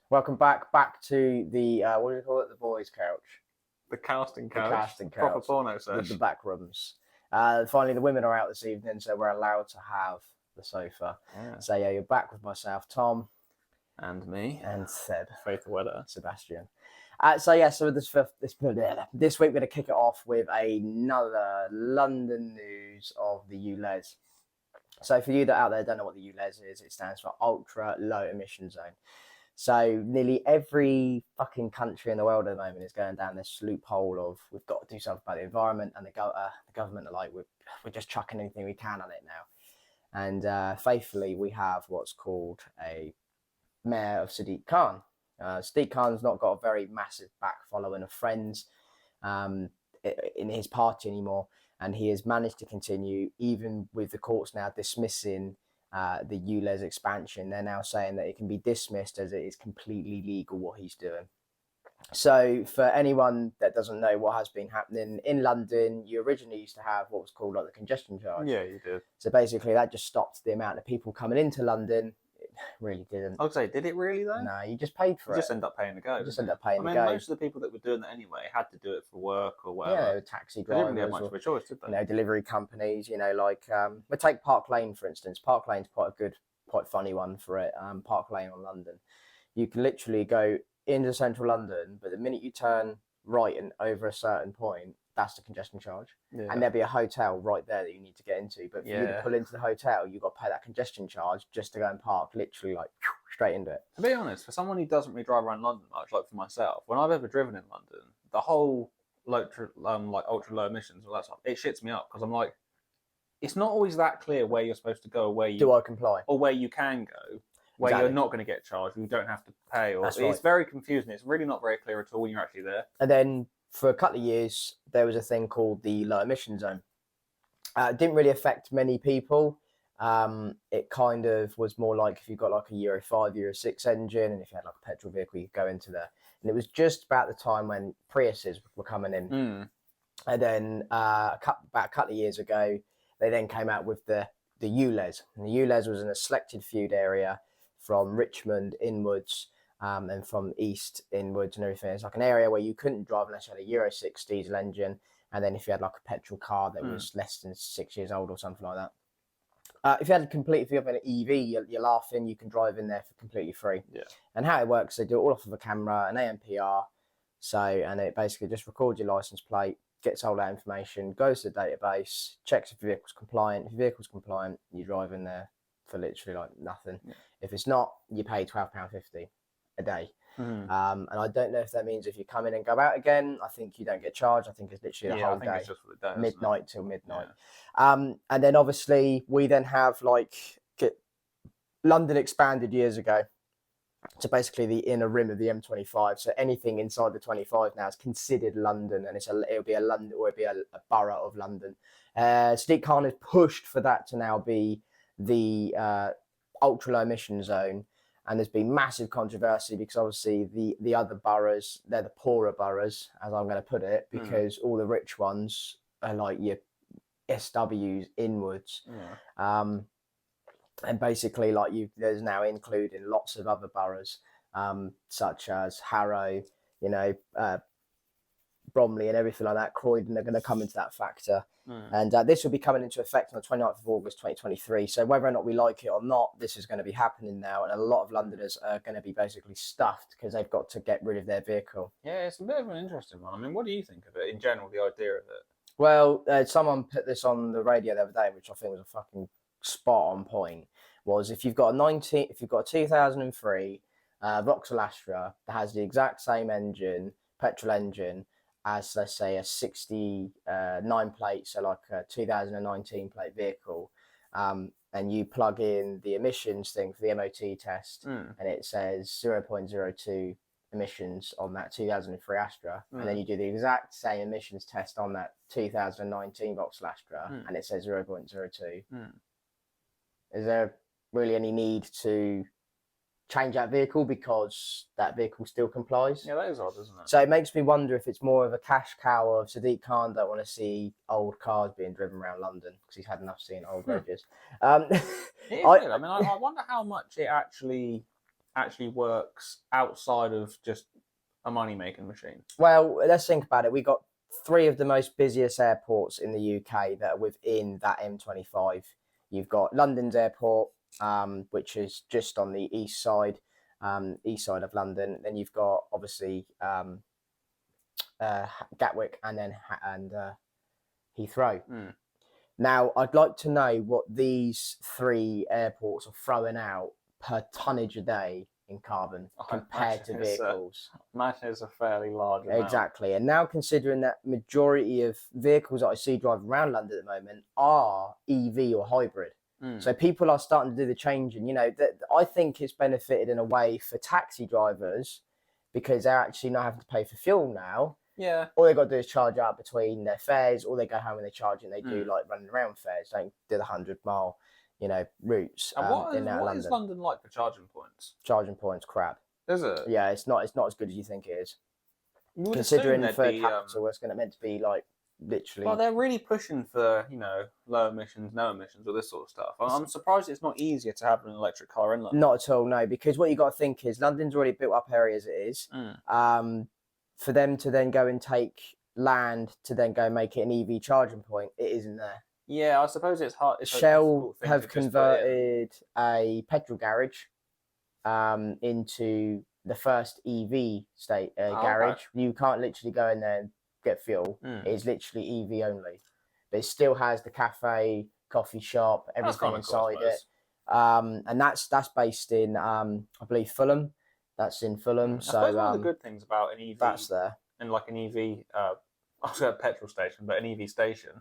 Welcome back to the what do you call it? The boys' couch. The casting couch. The casting couch. Proper porno sesh. The back rooms. Finally, the women are out this evening, so we're allowed to have the sofa. Yeah. So yeah, you're back with myself, Tom, and me, and Seb, Faith Weather, Sebastian. So this week we're going to kick it off with another London news of the ULEZ. So for you that out there don't know what the ULEZ is, it stands for Ultra Low Emission Zone. So nearly every fucking country in the world at the moment is going down this loophole of we've got to do something about the environment, and the government are like we're just chucking anything we can on it now. And faithfully, we have what's called a mayor of Sadiq Khan. Sadiq Khan's not got a very massive back following of friends in his party anymore, and he has managed to continue even with the courts now dismissing the ULEZ expansion. They're now saying that it can be dismissed as it is completely legal what he's doing. So for anyone that doesn't know what has been happening in London, you originally used to have what was called like the congestion charge. Yeah, you did. So basically that just stopped the amount of people coming into London. It really didn't. I would say, did it really though? No, you just paid for it. You just end up paying to go. You just end up paying to go. I mean, most of the people that were doing that anyway had to do it for work or whatever. Yeah, taxi drivers. They didn't really have much of a choice, did they? You know, delivery companies. You know, like we take Park Lane for instance. Park Lane's quite funny one for it. Park Lane on London. You can literally go into central London, but the minute you turn right and over a certain point, that's the congestion charge. Yeah. And there'll be a hotel right there that you need to get into. But for you to pull into the hotel, you've got to pay that congestion charge just to go and park literally like straight into it. To be honest, for someone who doesn't really drive around London much, like for myself, when I've ever driven in London, the whole ultra low emissions, all that stuff, it shits me up because I'm like, it's not always that clear where you're supposed to go, or where you do I comply, or where you can go, where you're not going to get charged, you don't have to pay, or right. It's very confusing. It's really not very clear at all when you're actually there. And then for a couple of years, there was a thing called the low emission zone. It didn't really affect many people. It kind of was more like if you've got like a Euro 5, Euro 6 engine, and if you had like a petrol vehicle, you could go into there. And it was just about the time when Priuses were coming in. And then about a couple of years ago, they then came out with the ULEZ. And the ULEZ was in a selected feud area from Richmond inwards, and from east inwards and everything. It's like an area where you couldn't drive unless you had a Euro 6 diesel engine. And then if you had like a petrol car that was less than 6 years old or something like that. If you had if you have an EV, you're laughing, you can drive in there for completely free. Yeah. And how it works, they do it all off of a camera, an AMPR. And it basically just records your license plate, gets all that information, goes to the database, checks if your vehicle's compliant. If your vehicle's compliant, you drive in there for literally like nothing. Yeah. If it's not, you pay £12.50 a day. And I don't know if that means if you come in and go out again, I think you don't get charged. I think it's literally the whole day, it's just what it does, midnight till midnight. Yeah. And then obviously we then have London expanded years ago to basically the inner rim of the M25. So anything inside the 25 now is considered London, and it'll be a borough of London. Sadiq Khan has pushed for that to now be the ultra low emission zone. And there's been massive controversy because obviously the other boroughs, they're the poorer boroughs, as I'm going to put it, because all the rich ones are like your SWs inwards. And basically like there's now including lots of other boroughs, such as Harrow, you know, Bromley and everything like that. Croydon are going to come into that factor. And this will be coming into effect on the 29th of August 2023. So whether or not we like it or not, this is going to be happening now. And a lot of Londoners are going to be basically stuffed because they've got to get rid of their vehicle. Yeah, it's a bit of an interesting one. I mean, what do you think of it in general, the idea of it? Well, someone put this on the radio the other day, which I think was a fucking spot on point, was if you've got a 2003 Vauxhall Astra that has the exact same engine, petrol engine, as let's say a 69 plate, so like a 2019 plate vehicle, and you plug in the emissions thing for the MOT test, and it says 0.02 emissions on that 2003 Astra, and then you do the exact same emissions test on that 2019 Vauxhall Astra, and it says 0.02. Is there really any need to change that vehicle because that vehicle still complies. Yeah, that is odd, isn't it? So it makes me wonder if it's more of a cash cow of Sadiq Khan don't want to see old cars being driven around London because he's had enough seeing old Rogers. It is weird. I mean, I wonder how much it actually works outside of just a money-making machine. Well, let's think about it. We got 3 of the most busiest airports in the UK that are within that M25. You've got London's airport, which is just on the east side of London. Then you've got obviously Gatwick and then Heathrow. Now, I'd like to know what these 3 airports are throwing out per tonnage a day in carbon compared to vehicles. Imagine it's a fairly large amount. Exactly. And now considering that majority of vehicles that I see driving around London at the moment are EV or hybrid. So people are starting to do the changing. You know, that I think it's benefited in a way for taxi drivers because they're actually not having to pay for fuel now. Yeah. All they got to do is charge out between their fares, or they go home and they charge it and they do like running around fares, don't do the 100-mile, routes. And what is London like for charging points? Charging points, crap. Is it? Yeah, it's not as good as you think it is. Considering for capital, it's meant to be like literally. Well, they're really pushing for low emissions, no emissions, all this sort of stuff. I'm surprised it's not easier to have an electric car in London. Not at all, no, because what you got to think is London's already built up area as it is. For them to then go and take land to then go make it an EV charging point, it isn't there. Yeah, I suppose it's hard. Shell have converted a petrol garage into the first EV garage. Okay. You can't literally go in there and get fuel. It's literally EV only, but it still has the cafe, coffee shop, everything inside it. And that's based in I believe Fulham. That's in Fulham. So one of the good things about an EV, that's there, and like an EV, I was going to petrol station, but an EV station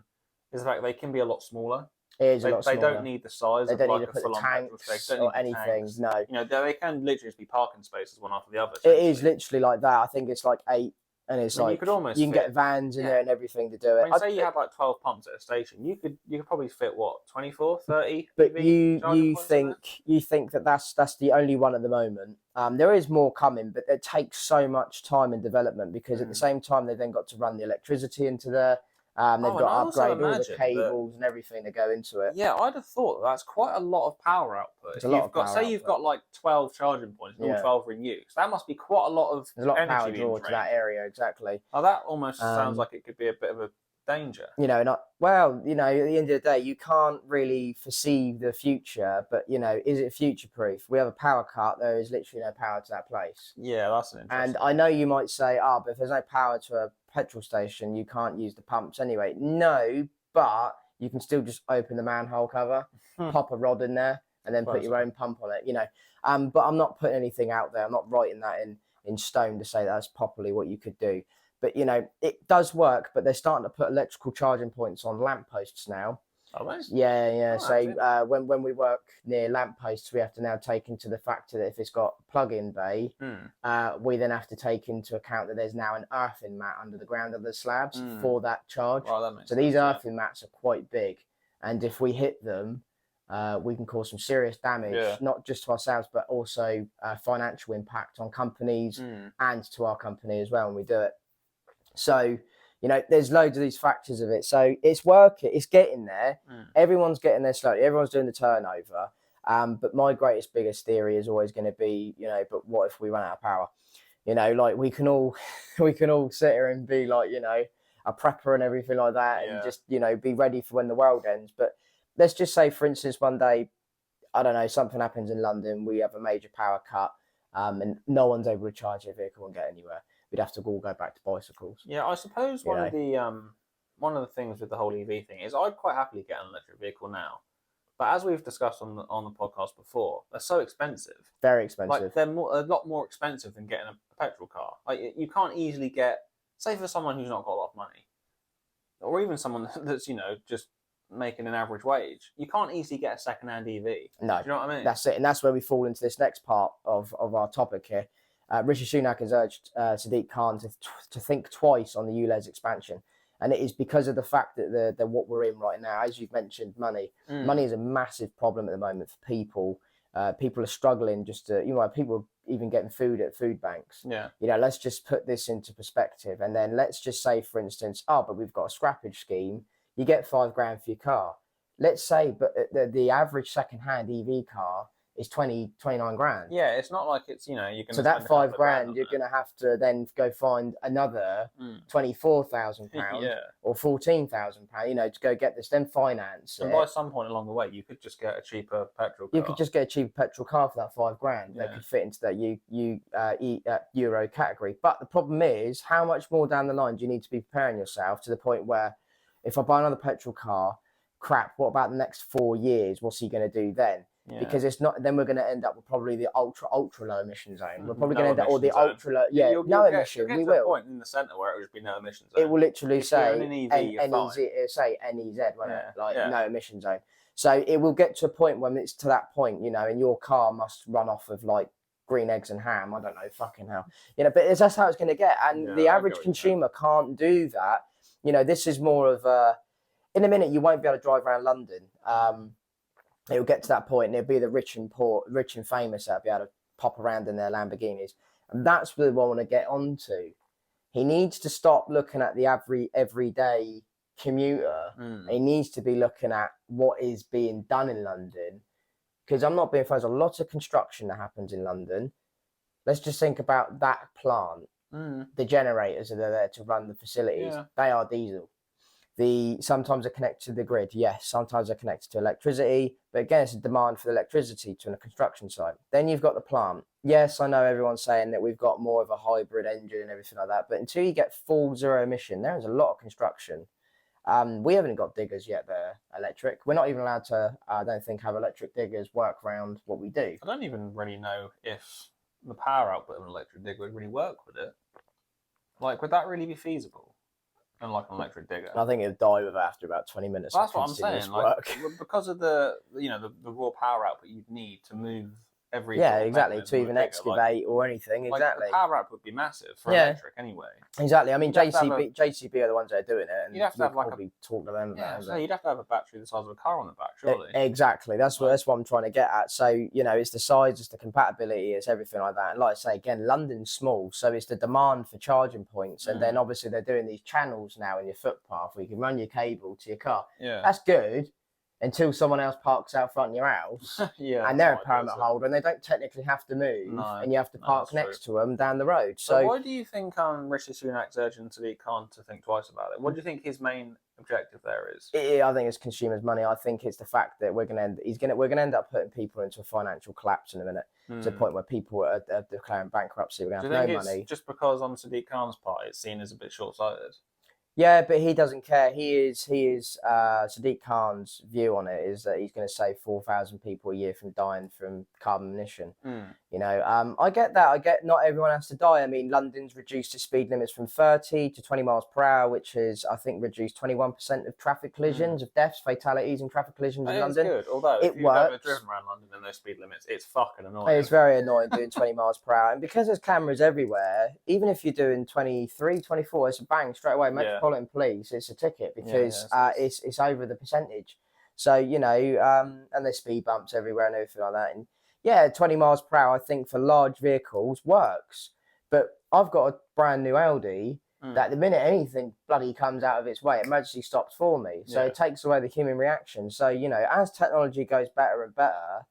is the fact they can be a lot smaller. It is a lot smaller. They don't need the size they of don't like need a full-on petrol station or anything. No, they can literally just be parking spaces one after the other. It is literally like that. I think it's like 8. And it's you can get vans in there and everything to do it. Say you had like 12 pumps at a station, you could probably fit 24, 30. But you think that's the only one at the moment. There is more coming, but it takes so much time and development because at the same time they've then got to run the electricity into there. They've got to upgrade all the cables and everything that go into it. Yeah, I'd have thought that's quite a lot of power output. It's a lot of power output. You've got like 12 charging points and all 12 are in use. That must be quite a lot of There's a lot of power draw to that area, exactly. Oh, that almost sounds like it could be a bit of a danger. At the end of the day, you can't really foresee the future, but is it future proof? We have a power cut, there is literally no power to that place. Yeah, that's an interesting. And I know you might say, but if there's no power to a petrol station, you can't use the pumps anyway. No, but you can still just open the manhole cover, pop a rod in there, and then put your own pump on it. But I'm not putting anything out there. I'm not writing that in stone to say that's properly what you could do. But it does work. But they're starting to put electrical charging points on lampposts now. Oh, right. Yeah. So when we work near lampposts, we have to now take into the factor that if it's got a plug-in bay, we then have to take into account that there's now an earthing mat under the ground of the slabs for that charge. Oh, that makes so sense, these earthing mats are quite big, and if we hit them, we can cause some serious damage, not just to ourselves, but also financial impact on companies and to our company as well when we do it. So there's loads of these factors of it. So it's working. It's getting there. Everyone's getting there slowly. Everyone's doing the turnover. But my biggest theory is always going to be, but what if we run out of power? Like we can all sit here and be like, a prepper and everything like that, and just be ready for when the world ends. But let's just say, for instance, one day, I don't know, something happens in London. We have a major power cut, and no one's able to charge their vehicle and get anywhere. We'd have to all go back to bicycles. Yeah, I suppose one of the things with the whole EV thing is I'd quite happily get an electric vehicle now, but as we've discussed on the podcast before, they're so expensive. Very expensive. Like they're a lot more expensive than getting a petrol car. Like you can't easily get, say for someone who's not got a lot of money, or even someone that's just making an average wage, you can't easily get a second-hand EV. No, do you know what I mean? That's it, and that's where we fall into this next part of our topic here. Rishi Sunak has urged Sadiq Khan to think twice on the ULEZ expansion. And it is because of the fact that what we're in right now, as you've mentioned, money. Money is a massive problem at the moment for people. People are struggling just to, people even getting food at food banks. Yeah. Let's just put this into perspective. And then let's just say, for instance, but we've got a scrappage scheme. You get $5,000 for your car. Let's say, but the average second-hand EV car is 29 grand. Yeah, it's not like it's, you're going to So that $5,000, you're going to have to then go find another £24,000 or £14,000, to go get this, then finance and by some point along the way, you could just get a cheaper petrol car. You could just get a cheaper petrol car for that $5,000 that could fit into that Euro category. But the problem is, how much more down the line do you need to be preparing yourself to the point where if I buy another petrol car, crap, what about the next 4 years? What's he going to do then? Yeah. Because it's not. Then we're going to end up with probably the ultra low emission zone. We're probably going to end up with the ultra low. Yeah, no emission. We will. Point in the centre where it will just be no emission zone. It will literally say NEZ. It'll say NEZ, won't it? Like no emission zone. So it will get to a point when it's to that point, and your car must run off of like green eggs and ham. I don't know, fucking hell. But that's how it's going to get. And the average consumer can't do that. This is more of a. In a minute, you won't be able to drive around London. It'll get to that point, and it'll be the rich and famous that'll be able to pop around in their Lamborghinis, and that's what I want to get onto. He needs to stop looking at the everyday commuter. He needs to be looking at what is being done in London, because I'm not being funny. There's a lot of construction that happens in London. Let's just think about that plant. The generators that are there to run the facilities. Yeah. They are diesel. Sometimes they're connected to the grid, yes. Sometimes they're connected to electricity, but again, it's a demand for the electricity to a construction site. Then you've got the plant. Yes, I know everyone's saying that we've got more of a hybrid engine and everything like that, but until you get full zero emission, there is a lot of construction. We haven't got diggers yet that are electric. We're not even allowed to, I don't think, have electric diggers work around what we do. I don't even really know if the power output of an electric digger would really work with it. Like, would that really be feasible? Like an electric digger, I think it would die after about 20 minutes. That's what I'm saying. Like, because of the raw power output you'd need to move every exactly, to even excavate or anything. Exactly, the power output would be massive for electric anyway. Exactly. I mean, JCB are the ones that are doing it, and you'd have to have probably talk to them. So you'd have to have a battery the size of a car on the back, surely. Exactly. That's what I'm trying to get at. So it's the size, it's the compatibility, it's everything like that. And like I say again, London's small, so it's the demand for charging points, and then obviously they're doing these channels now in your footpath where you can run your cable to your car. Yeah, that's good. Until someone else parks out front of your house, and they're a permit holder, and they don't technically have to move, and you have to park next to them down the road. So why do you think Rishi Sunak's urging Sadiq Khan to think twice about it? What do you think his main objective there is? I think it's consumers' money. I think it's the fact that we're going to end up putting people into a financial collapse in a minute, to the point where people are declaring bankruptcy. We're going to have no money. Just because on Sadiq Khan's part, it's seen as a bit short-sighted. Yeah, but he doesn't care. He is Sadiq Khan's view on it is that he's going to save 4,000 people a year from dying from carbon emission. I get that. I get not everyone has to die. I mean, London's reduced its speed limits from 30 to 20 miles per hour, which is, I think, reduced 21% of traffic collisions, of deaths, fatalities, and traffic collisions in London. It's good, although if you've ever driven around London in those speed limits, it's fucking annoying. It's very annoying doing 20 miles per hour. And because there's cameras everywhere, even if you're doing 23, 24, it's a bang straight away. Metropolitan Police, it's a ticket because it's over the percentage. So, and there's speed bumps everywhere and everything like that. And 20 miles per hour, I think for large vehicles works. But I've got a brand new Audi that the minute anything bloody comes out of its way, it emergency stops for me. So it takes away the human reaction. So, as technology goes better and better,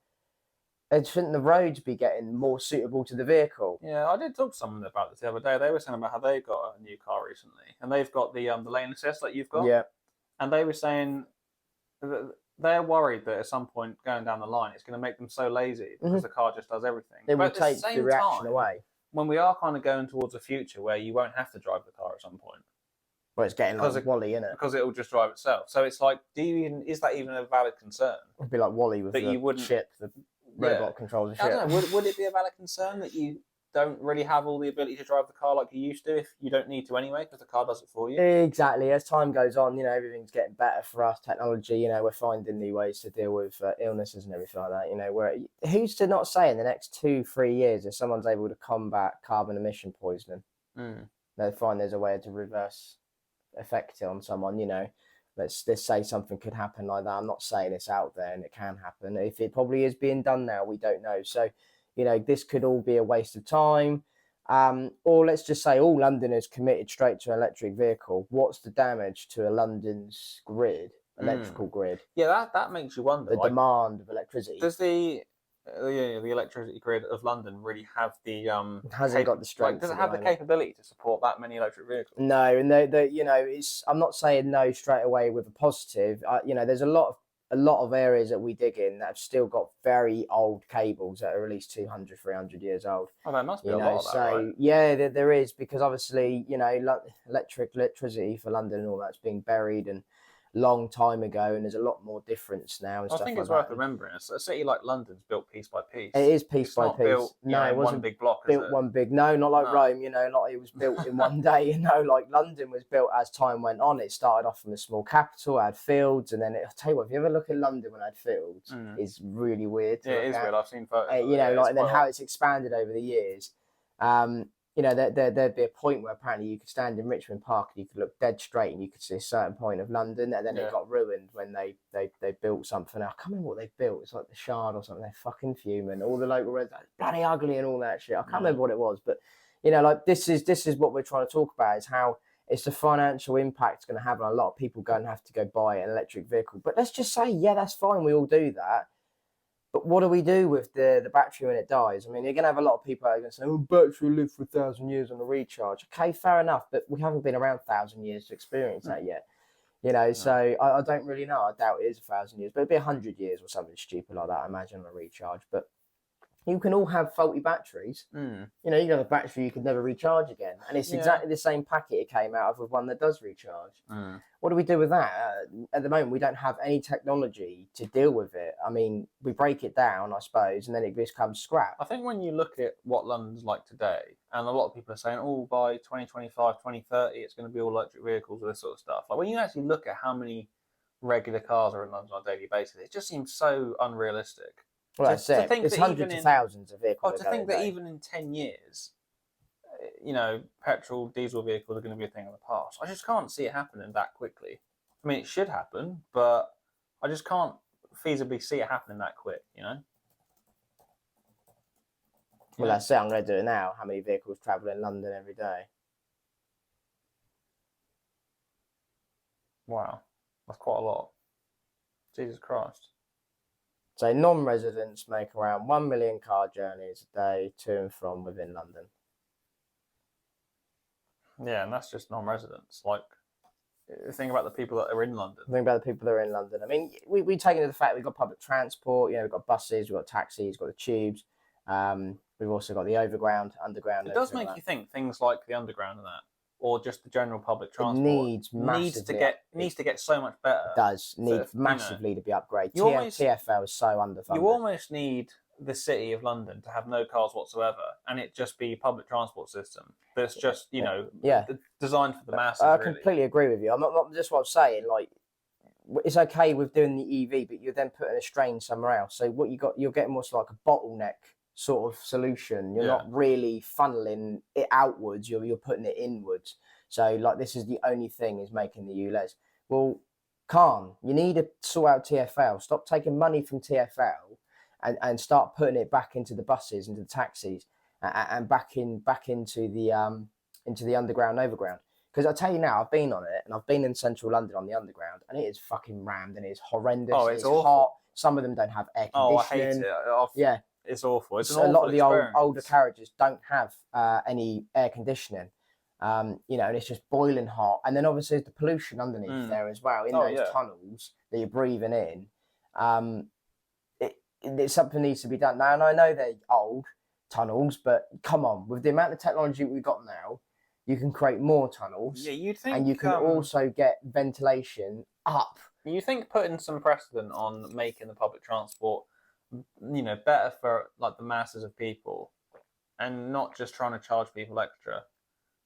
shouldn't the roads be getting more suitable to the vehicle? Yeah, I did talk to someone about this the other day. They were saying about how they got a new car recently, and they've got the lane assist like you've got. Yeah. And they were saying that they're worried that at some point going down the line, it's going to make them so lazy because the car just does everything. It will take the reaction away. When we are kind of going towards a future where you won't have to drive the car at some point. Well, it's getting like WALL-E, isn't it? Because it will just drive itself. So it's like, is that even a valid concern? It'd be like WALL-E with the chip, the robot controls the ship. I don't know. Would it be a valid concern that you don't really have all the ability to drive the car like you used to if you don't need to anyway because the car does it for you? Exactly. As time goes on, everything's getting better for us. Technology, we're finding new ways to deal with illnesses and everything like that. Who's to not say in the next 2-3 years if someone's able to combat carbon emission poisoning, they'll find there's a way to reverse effect it on someone. let's say something could happen like that. I'm not saying it's out there and it can happen. If it probably is being done now, we don't know. So, this could all be a waste of time. Or let's just say all Londoners committed straight to an electric vehicle. What's the damage to a London's electrical grid? Yeah, that makes you wonder. The demand of electricity. Does the electricity grid of London really have the hasn't got the strength? Does it have the capability to support that many electric vehicles? No, and it's. I'm not saying no straight away with a positive. There's a lot of areas that we dig in that have still got very old cables that are at least 200, 300 years old. Oh, there must be a lot of that, right? Yeah, there is, because obviously, electricity for London and all that's being buried and long time ago, and there's a lot more difference now. And I think it's worth remembering. A city like London's built piece by piece. It is piece by piece. Built, no, it wasn't one big block. Built one big. No, not like Rome. Like it was built in one day. Like London was built as time went on. It started off from a small capital, had fields, and then I'll tell you what. If you ever look at London when it had fields, it's really weird. Yeah, it is weird. I've seen photos. And then how it's expanded over the years. There'd be a point where apparently you could stand in Richmond Park and you could look dead straight and you could see a certain point of London, and then it got ruined when they built something. I can't remember what they built. It's like the Shard or something. They're fucking fuming. All the local residents, bloody ugly and all that shit. I can't remember what it was, but this is what we're trying to talk about, is how it's the financial impact it's going to have on a lot of people going to have to go buy an electric vehicle. But let's just say, yeah, that's fine. We all do that. But what do we do with the battery when it dies? I mean, you're going to have a lot of people that are going to say, oh, battery will live for 1,000 years on a recharge. Okay, fair enough, but we haven't been around 1,000 years to experience that yet. So I don't really know. I doubt it is 1,000 years, but it'd be 100 years or something stupid like that, I imagine, on a recharge. But you can all have faulty batteries. You can have a battery you could never recharge again. And it's exactly the same packet it came out of with one that does recharge. What do we do with that? At the moment, we don't have any technology to deal with it. I mean, we break it down, I suppose, and then it becomes scrap. I think when you look at what London's like today, and a lot of people are saying, oh, by 2025, 2030, it's going to be all electric vehicles, all this sort of stuff. Like, when you actually look at how many regular cars are in London on a daily basis, it just seems so unrealistic. Well, that's it. It's hundreds of thousands of vehicles. To think that even in 10 years, petrol, diesel vehicles are going to be a thing of the past. I just can't see it happening that quickly. I mean, it should happen, but I just can't feasibly see it happening that quick, Well, that's it. I'm going to do it now. How many vehicles travel in London every day? Wow. That's quite a lot. Jesus Christ. So non-residents make around 1 million car journeys a day to and from within London. Yeah, and that's just non-residents. Like, think about the people that are in London. Think about the people that are in London. I mean, we take into the fact we've got public transport. We've got buses, we've got taxis, we've got the tubes. We've also got the underground. It does make you think things like the underground and that, or just the general public transport, needs to get so much better. It does need massively to be upgraded. TfL is so underfunded. You almost need the city of London to have no cars whatsoever, and it just be a public transport system that's just designed for the masses. I completely agree with you. I'm not just what I'm saying. Like, it's okay with doing the EV, but you're then putting a strain somewhere else. So what you're getting what's like a bottleneck sort of solution. You're not really funneling it outwards. You're putting it inwards. So like, this is the only thing is making the ULEZ. Well, Khan, you need to sort out TfL. Stop taking money from TfL and start putting it back into the buses, into the taxis, and back into the underground, overground. Because I tell you now, I've been on it, and I've been in central London on the underground, and it is fucking rammed, and it is horrendous. Oh, it's awful. Hot. Some of them don't have air conditioning. Oh, I hate it. It's awful. It's a lot of the older carriages don't have any air conditioning. And it's just boiling hot. And then obviously there's the pollution underneath there as well, in those tunnels that you're breathing in. It's something needs to be done. Now, and I know they're old tunnels, but come on, with the amount of technology we've got now, you can create more tunnels. Yeah, you'd think. And you can also get ventilation up. You think putting some precedent on making the public transport, better for like the masses of people, and not just trying to charge people extra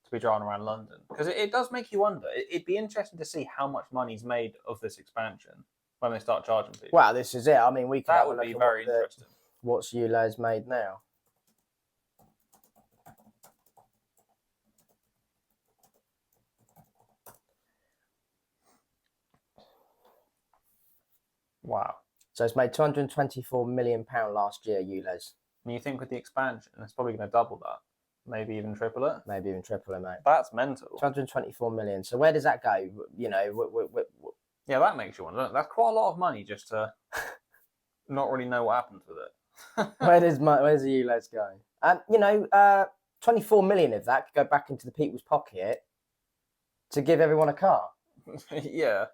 to be driving around London, because it does make you wonder. It'd be interesting to see how much money's made of this expansion when they start charging people. Well, this is it. I mean, we could that would be very interesting. What's ULEZ made now? Wow. So it's made £224 million last year, ULEZ. And you think with the expansion, it's probably going to double that, maybe even triple it. Maybe even triple it, mate. That's mental. 224 million. So where does that go? You know, Yeah, that makes you wonder. That's quite a lot of money just to not really know what happens with it. where's the ULEZ going? You know, 24 million of that could go back into the people's pocket to give everyone a car. Yeah.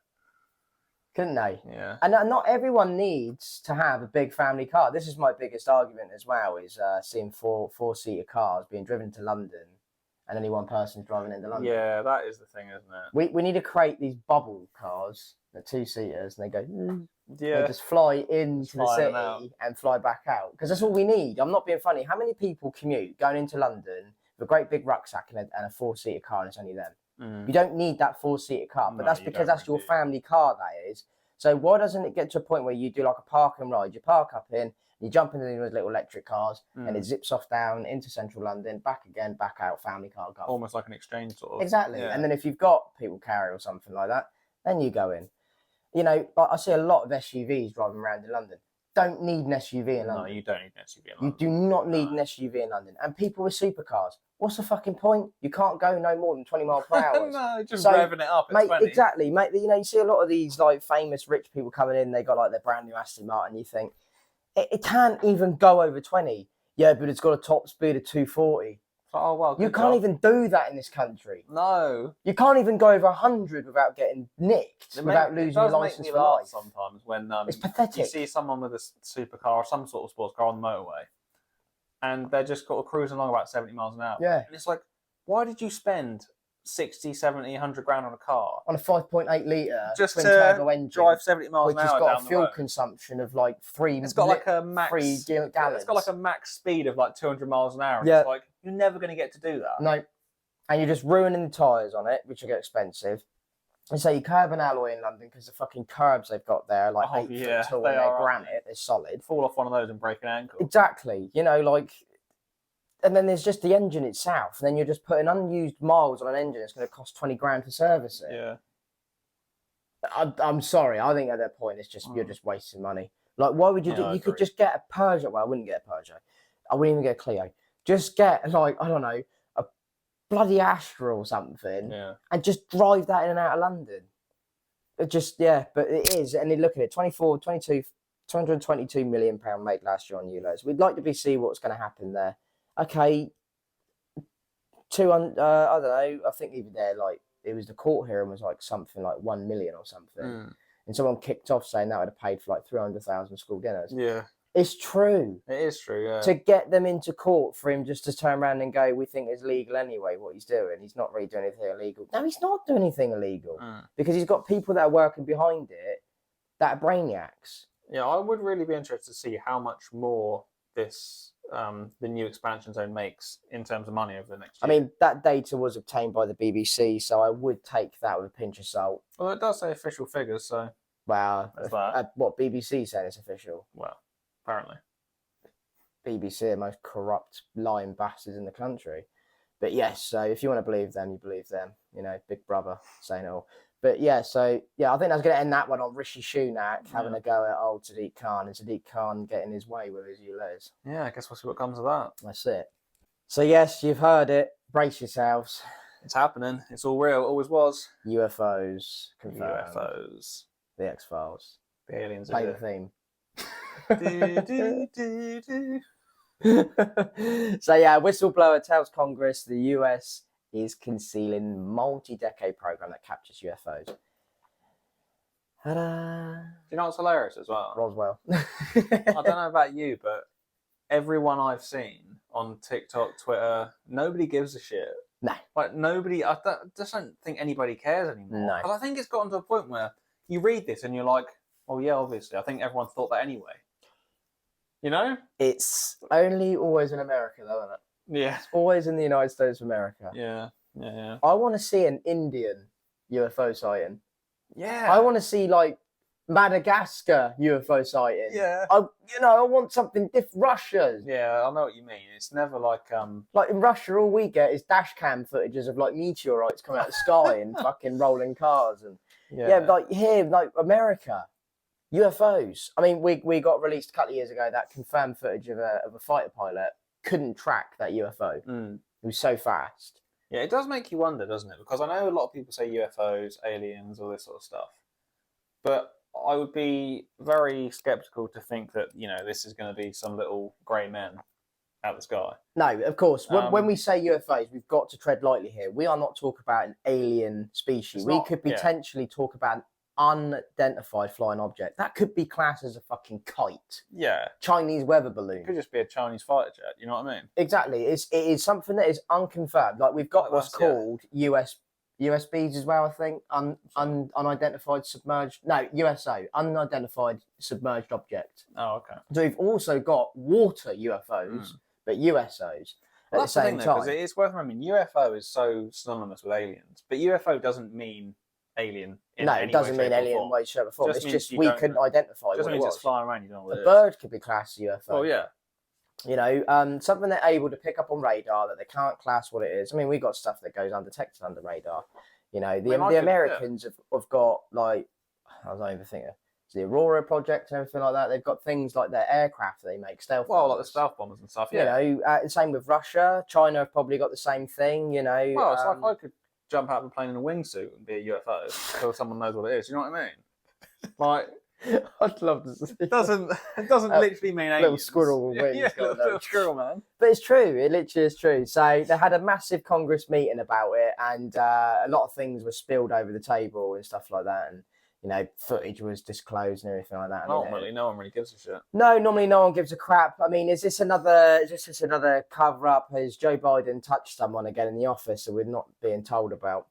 Couldn't they? Yeah. And not everyone needs to have a big family car. This is my biggest argument as well, is seeing four-seater cars being driven to London and only one person's driving into London. Yeah, that is the thing, isn't it? We need to create these bubble cars, the two-seaters, and they go, Yeah. they just fly into the Flying city out. and fly back out. Because that's all we need. I'm not being funny. How many people commute going into London with a great big rucksack and a four-seater car, and it's only them? You don't need that four-seater car, but No, that's you because don't that's your really. family car, that is. So why doesn't it get to a point where you do like a park and ride? You park up in, you jump into these little electric cars, and it zips off down into central London, back again, back out, family car, go. Almost like an exchange sort of. Exactly. Yeah. And then if you've got people carry or something like that, then you go in. You know, like I see a lot of SUVs driving around in London. Don't need an SUV in London. No, you don't need an SUV in You London. do not need an SUV in London. And people with supercars, what's the fucking point? You can't go no more than 20 miles per hour. No, just So, revving it up at Mate, 20. exactly, mate. You know, you see a lot of these like famous rich people coming in. They got like their brand new Aston Martin. You think it can't even go over 20. Yeah, but it's got a top speed of 240. Oh, well, You good can't job. even do that in this country. No. You can't even go over 100 without getting nicked, without losing your license for life. Sometimes when It's pathetic. you see someone with a supercar or some sort of sports car on the motorway, and they're just got cruising along about 70 miles an hour. Yeah. And it's like, why did you spend 60, 70, 100 grand on a car On a 5.8 litre just twin to turbo engine, drive 70 miles which an has hour got down a the fuel road? consumption of like It's got like a max 3 gallons. It's got like a max speed of like 200 miles an hour. And Yeah. It's like you're never going to get to do that. No, and you're just ruining the tyres on it, which will get expensive. And so you curb and alloy in London because the fucking curbs they've got there are like 8 yeah, foot tall they and they're are, aren't granite, they're solid. Fall off one of those and break an ankle. Exactly, you know, like, and then there's just the engine itself, and then you're just putting unused miles on an engine. It's going to cost 20 grand to service it. Yeah. I'm sorry, I think at that point it's just you're just wasting money. Like, why would you do? I You could agree. just get a Peugeot. Well, I wouldn't get a Peugeot. I wouldn't even get a Clio. Just get like, I don't know, a bloody Astra or something, Yeah. and just drive that in and out of London. It just, yeah, but it is. And then look at it, 222 million pound made last year on ULEZ. We'd like to see what's going to happen there. Okay, 200. I don't know. I think even there, like, it was the court hearing was like something like 1 million or something, and someone kicked off saying that would have paid for like 300,000 school dinners. Yeah. It's true. It is true, yeah. To get them into court for him just to turn around and go, we think it's legal anyway, what he's doing. He's not really doing anything illegal. No, he's not doing anything illegal because he's got people that are working behind it that are brainiacs. Yeah, I would really be interested to see how much more this the new expansion zone makes in terms of money over the next year. I mean, that data was obtained by the BBC, so I would take that with a pinch of salt. Well, it does say official figures, so Well, That's that. what BBC said is official. well, apparently. BBC are the most corrupt, lying bastards in the country. But yes, so if you want to believe them, you believe them. You know, Big Brother saying it all. But yeah, so yeah, I think I was going to end that one on Rishi Sunak having a go at old Sadiq Khan, and Sadiq Khan getting his way with his ULEZ. Yeah, I guess we'll see what comes of that. That's it. So yes, you've heard it. Brace yourselves. It's happening. It's all real. It always was. UFOs confirmed. UFOs. The X-Files. The aliens Play are the theme. here. So yeah, whistleblower tells Congress the US is concealing multi-decade program that captures UFOs. Ta-da! Do you know what's hilarious as well? Roswell. I don't know about you, but everyone I've seen on TikTok, Twitter, nobody gives a shit. No. Like, nobody, just don't think anybody cares anymore. No. 'Cause I think it's gotten to a point where you read this and you're like, oh yeah, obviously. I think everyone thought that anyway. You know? It's only always in America, though, isn't it? Yeah. It's always in the United States of America. Yeah. Yeah. I want to see an Indian UFO sighting. Yeah. I want to see, like, Madagascar UFO sighting. Yeah. I want something different. Russia's. Yeah, I know what you mean. It's never like Like in Russia, all we get is dash cam footages of like meteorites coming out of the sky and fucking rolling cars and like here, like America. UFOs. I mean, we got released a couple of years ago that confirmed footage of a fighter pilot couldn't track that UFO. Mm. It was so fast. Yeah, it does make you wonder, doesn't it? Because I know a lot of people say UFOs, aliens, all this sort of stuff, but I would be very skeptical to think that this is going to be some little grey men out the sky. No, of course. When we say UFOs, we've got to tread lightly here. We are not talking about an alien species. We could potentially talk about an unidentified flying object. That could be classed as a fucking kite. Yeah. Chinese weather balloon. It could just be a Chinese fighter jet, you know what I mean? Exactly. It is something that is unconfirmed. Like we've got what's called USBs as well, I think. Unidentified submerged... No, USO. Unidentified submerged object. Oh, okay. So we've also got water UFOs, but USOs. Well, that's the thing, though, because it's worth remembering. UFO is so synonymous with aliens, but UFO doesn't mean alien in any way, it doesn't mean alien in way, shape, or form. It's just we couldn't identify what it was. Just means it's flying around, you don't know what it is. A bird could be classed as UFO. Oh, yeah. Something they're able to pick up on radar that they can't class what it is. I mean, we got stuff that goes undetected under radar. The Americans have got, like, I was not even thinking, it's the Aurora project and everything like that. They've got things like their aircraft that they make stealth bombers. Like the stealth bombers and stuff, yeah. Same with Russia. China have probably got the same thing, Well, it's like I could jump out of a plane in a wingsuit and be a UFO until someone knows what it is. You know what I mean? Like, I'd love to see. It doesn't literally mean aliens. Little squirrel with wings. Yeah, little squirrel, man. But it's true. It literally is true. So they had a massive Congress meeting about it, and a lot of things were spilled over the table and stuff like that. And footage was disclosed and everything like that. Ultimately, no one really gives a shit. No, normally no one gives a crap. I mean, is this another cover up? Has Joe Biden touched someone again in the office that we're not being told about?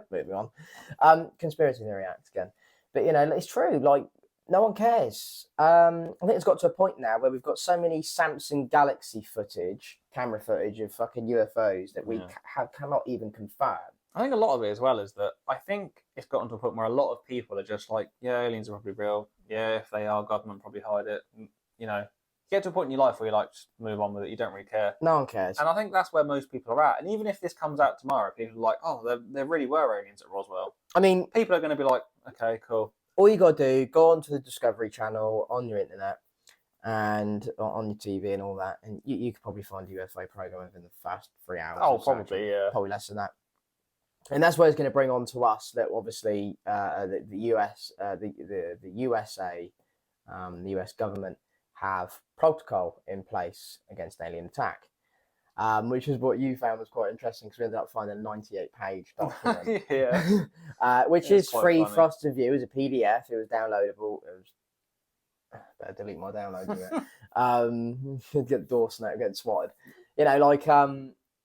Moving on. Conspiracy theory acts again. But it's true. Like, no one cares. I think it's got to a point now where we've got so many Samsung Galaxy camera footage of fucking UFOs that we cannot even confirm. I think a lot of it as well is that I think it's gotten to a point where a lot of people are just like, yeah, aliens are probably real. Yeah, if they are, government probably hide it. You get to a point in your life where you just move on with it. You don't really care. No one cares. And I think that's where most people are at. And even if this comes out tomorrow, people are like, oh, there really were aliens at Roswell. I mean, people are going to be like, okay, cool. All you got to do, go onto the Discovery Channel on your internet and on your TV and all that, and you could probably find a UFO program within the first 3 hours. Oh, probably, yeah. Probably less than that. And that's what it's going to bring on to us. That obviously the US, the USA, the US government have protocol in place against alien attack, which is what you found was quite interesting because we ended up finding a 98-page document. Which is free for us to view as a PDF. It was downloadable. Better delete my download. Get the door snap, getting swatted.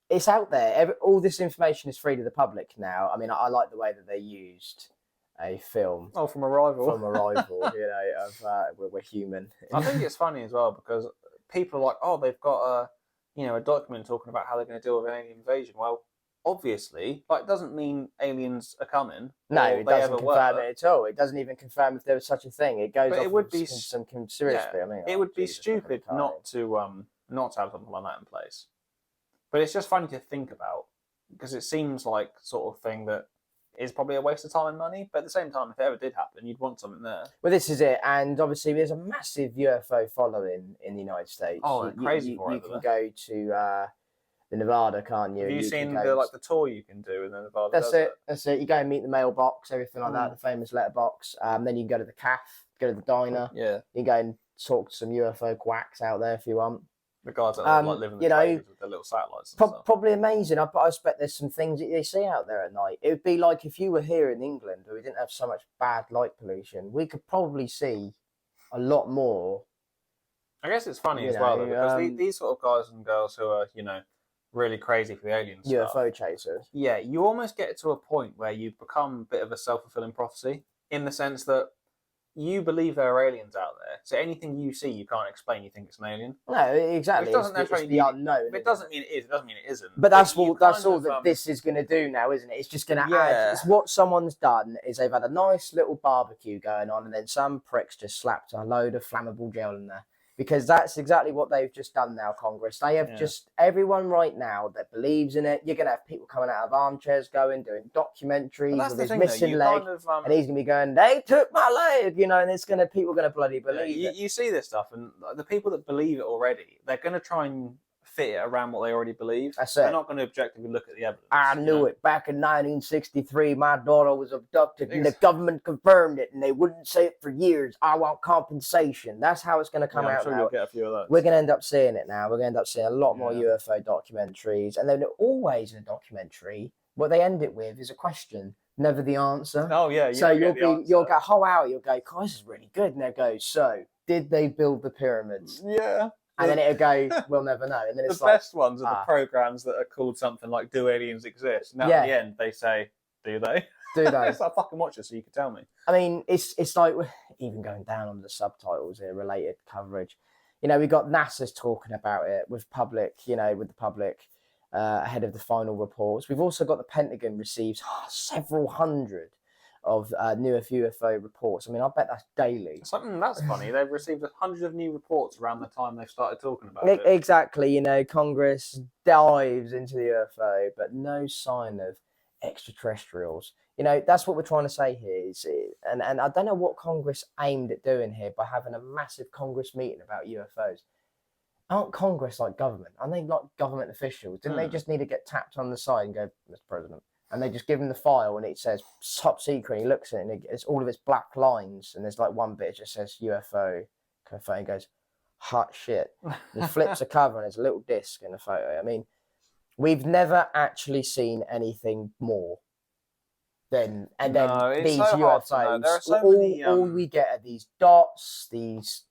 It's out there. All this information is free to the public now. I mean, I like the way that they used a film. Oh, from Arrival. From Arrival, of we're human. I think it's funny as well because people are like, oh, they've got a document talking about how they're going to deal with an alien invasion. Well, obviously, it doesn't mean aliens are coming. No, it doesn't confirm it at all. It doesn't even confirm if there was such a thing. It goes. But it would be some conspiracy. Yeah, I mean, it would be stupid not to have something like that in place. But it's just funny to think about because it seems like sort of thing that is probably a waste of time and money. But at the same time, if it ever did happen, you'd want something there. Well, this is it. And obviously, there's a massive UFO following in the United States. Oh, crazy for it. You can go to the Nevada, can't you? Have you seen the tour you can do in the Nevada? That's it. You go and meet the mailbox, everything like that, the famous letterbox. Then you can go to the cafe, go to the diner. Yeah. You can go and talk to some UFO quacks out there if you want. The guys that live in the trailers with their little satellites and stuff. Probably amazing. I expect there's some things that they see out there at night. It would be like if you were here in England where we didn't have so much bad light pollution, we could probably see a lot more. I guess it's funny as well, though, because these sort of guys and girls who are, really crazy for the alien stuff. UFO chasers. Yeah, you almost get to a point where you become a bit of a self-fulfilling prophecy in the sense that you believe there are aliens out there. So anything you see you can't explain, you think it's an alien. No, exactly. It doesn't necessarily mean the unknown. It doesn't mean it is. It doesn't mean it isn't. But that's all that this is going to do now, isn't it? It's just going to add. It's what someone's done is they've had a nice little barbecue going on, and then some pricks just slapped a load of flammable gel in there. because that's exactly what they've just done now, Congress. They have just, everyone right now that believes in it, you're going to have people coming out of armchairs doing documentaries with his missing leg, and he's going to be going, they took my leg, you know, and people are going to bloody believe it. You see this stuff, and the people that believe it already, they're going to try and fit it around what they already believe. They're not going to objectively look at the evidence. I knew it. Back in 1963, my daughter was abducted, and the government confirmed it, and they wouldn't say it for years. I want compensation. That's how it's going to come out sure now. You'll get a few of those. We're going to end up seeing it now. We're going to end up seeing a lot more UFO documentaries, and then always in a documentary, what they end it with is a question, never the answer. Oh yeah. So you'll go a whole hour. You'll go, "God, this is really good," and they'll go, "So, did they build the pyramids?" Yeah. And then it'll go, we'll never know. And then it's the best ones are the programs that are called something like "Do Aliens Exist?" Now at the end they say, "Do they?" Do they? It's like, fucking watch it so you can tell me. I mean, it's like even going down on the subtitles here, related coverage. You know, we got NASA's talking about it with public. You know, with the public ahead of the final reports. We've also got the Pentagon receives several hundred of new UFO reports. I mean, I bet that's daily. Something that's funny. They've received hundreds of new reports around the time they've started talking about it. Exactly. You know, Congress dives into the UFO, but no sign of extraterrestrials. You know, that's what we're trying to say here. And I don't know what Congress aimed at doing here by having a massive Congress meeting about UFOs. Aren't Congress like government? Aren't they like government officials? Didn't they just need to get tapped on the side and go, Mr. President? And they just give him the file and it says top secret. And he looks at it and it's all of its black lines. And there's like one bit that just says UFO confirmed. He goes, hot shit. And he flips a cover and there's a little disc in the photo. I mean, we've never actually seen anything more than these UFOs. There are so many, all we get are these dots, these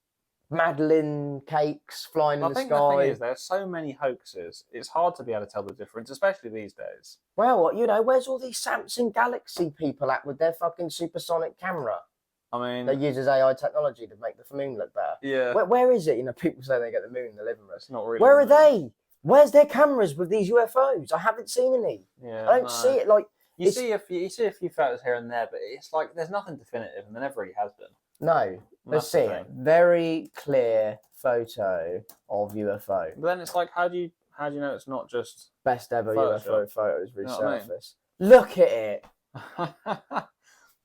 Madeleine cakes flying in the sky. I think the thing is, there's so many hoaxes. It's hard to be able to tell the difference, especially these days. Well, you know, where's all these Samsung Galaxy people at with their fucking supersonic camera? I mean, that uses AI technology to make the moon look better. Yeah. Where is it? You know, people say they get the moon in the living room. It's not really. Where are they? Where's their cameras with these UFOs? I haven't seen any. Yeah. I don't see it. Like you see a few photos here and there, but it's like there's nothing definitive, and there never really has been. No. Let's see it. Very clear photo of UFO. But then it's like, how do you know it's not just best ever UFO photos resurface? You know what I mean? Look at it.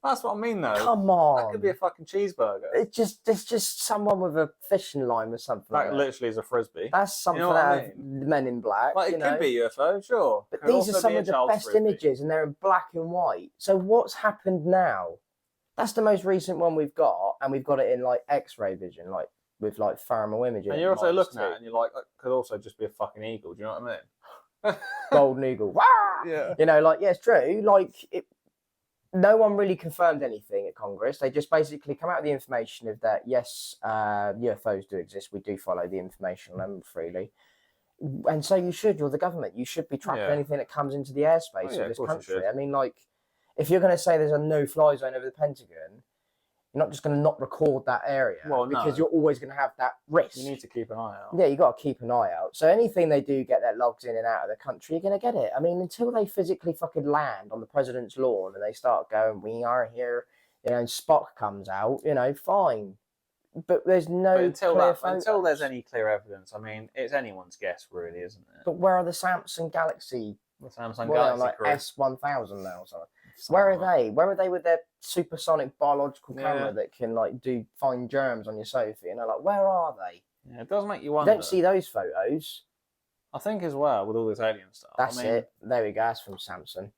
That's what I mean, though. Come on. That could be a fucking cheeseburger. It's just someone with a fishing line with something. That literally is a frisbee. That's something out of Men in Black. Like, it could be UFO, sure. But these are some of the best images, and they're in black and white. So what's happened now? That's the most recent one we've got, and we've got it in like X-ray vision, like with like thermal imaging. And you're also looking at it, and you're like, that could also just be a fucking eagle. Do you know what I mean? Golden eagle. Wah! Yeah. You know, like, yeah, it's true. Like, no one really confirmed anything at Congress. They just basically come out with the information of that, yes, UFOs do exist. We do follow the information on them freely. And so you're the government. You should be tracking anything that comes into the airspace of this country. I mean, like, if you're going to say there's a no-fly zone over the Pentagon, you're not just going to not record that area because you're always going to have that risk. You need to keep an eye out. Yeah, you got to keep an eye out. So anything they do get that logs in and out of the country, you're going to get it. I mean, until they physically fucking land on the president's lawn and they start going, we are here, you know, and Spock comes out, you know, fine. But there's no until there's any clear evidence. I mean, it's anyone's guess, really, isn't it? But where are the Samsung Galaxy? The Samsung Galaxy like S1000 now, sorry. Where are they? Where are they with their supersonic biological camera that can like find germs on your sofa? You know, like where are they? Yeah, it does make you wonder. You don't see those photos. I think as well with all this alien stuff. That's it. There we go. That's from Samsung.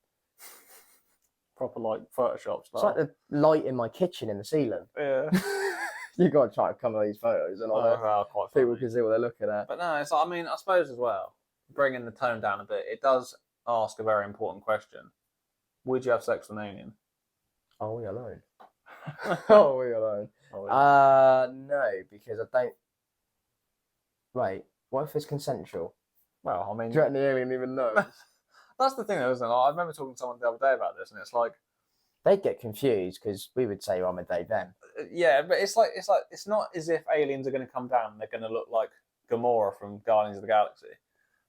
Proper like Photoshop stuff. It's like the light in my kitchen in the ceiling. Yeah. You got to try to come to these photos and all that. People can see what they're looking at. But no, it's like, I mean, I suppose as well, bringing the tone down a bit, it does ask a very important question. Would you have sex with an alien? Are we alone? Are we alone? No, because I don't. Wait, what if it's consensual? Well, I mean, do you reckon the alien even knows? That's the thing, though, isn't it? I remember talking to someone the other day about this, and it's like they'd get confused because we would say I'm a day then. Yeah, but it's not as if aliens are going to come down and they're going to look like Gamora from Guardians of the Galaxy.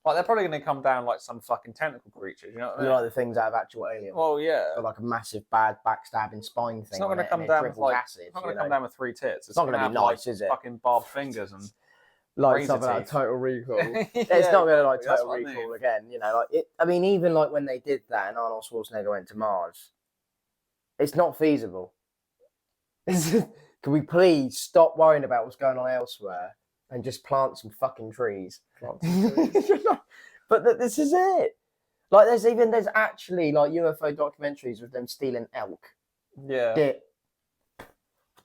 Like, they're probably going to come down like some fucking tentacle creature, you know what I mean? Like the things out of actual Alien. Well, yeah. Or like a massive bad backstabbing spine thing. It's not going to come down with like, acid, it's not going to come down with 3 tits. It's not going to be nice, is it? Fucking barbed fingers and like Razor something like teeth. Total Recall. Yeah, It's not going to like that's Total what I Recall mean. again, you know. Like it. I mean, even like when they did that and Arnold Schwarzenegger went to Mars, it's not feasible. Can we please stop worrying about what's going on elsewhere and just plant some fucking trees? But this is it. Like there's actually like UFO documentaries with them stealing elk. Yeah.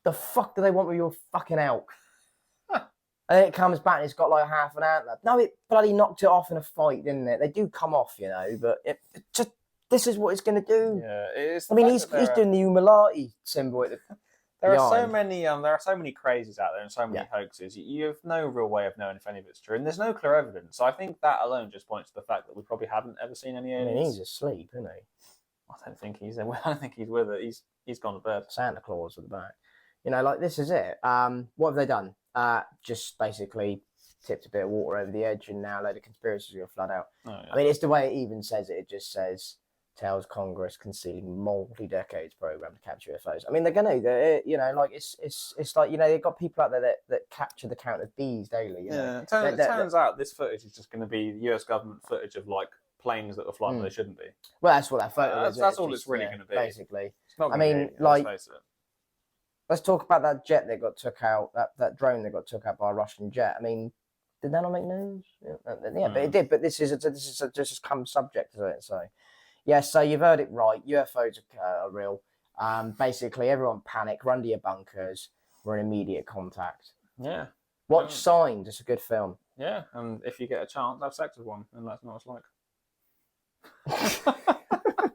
The fuck do they want with your fucking elk? And it comes back and it's got like half an antler. No, it bloody knocked it off in a fight, didn't it? They do come off, you know, but it just this is what it's going to do. Yeah, it is. I mean, he's doing the Umalati symbol. There are so many crazies out there and so many Yeah. hoaxes. You have no real way of knowing if any of it's true, and there's no clear evidence. So I think that alone just points to the fact that we probably haven't ever seen any I aliens. mean, he's asleep, isn't he? I don't think he's with it. He's gone to bed. Santa Claus at the back. You know, like this is it. What have they done? Just basically tipped a bit of water over the edge, and now a load of conspiracies are going to flood out. Oh, yeah. I mean, it's the way it even says it. It just says tells Congress concealing multi-decades program to capture UFOs. I mean, they're going to, you know, like it's like, you know, they've got people out there that capture the count of bees daily. You know? It turns out this footage is just going to be the US government footage of like planes that were flying where they shouldn't be. Well, that's what that photo is. That's all it's really going to be. Basically. It's not I mean, be, like, let's face it. Let's talk about that jet that got took out, that drone that got took out by a Russian jet. I mean, did that not make news? Yeah, but it did. But this is just come subject to it. So, yeah. So you've heard it right. UFOs are real. Basically, everyone panic, run to your bunkers. We're in immediate contact. Yeah. Watch Signs. It's a good film. Yeah, and if you get a chance, have sex with one, and that's not what it's like.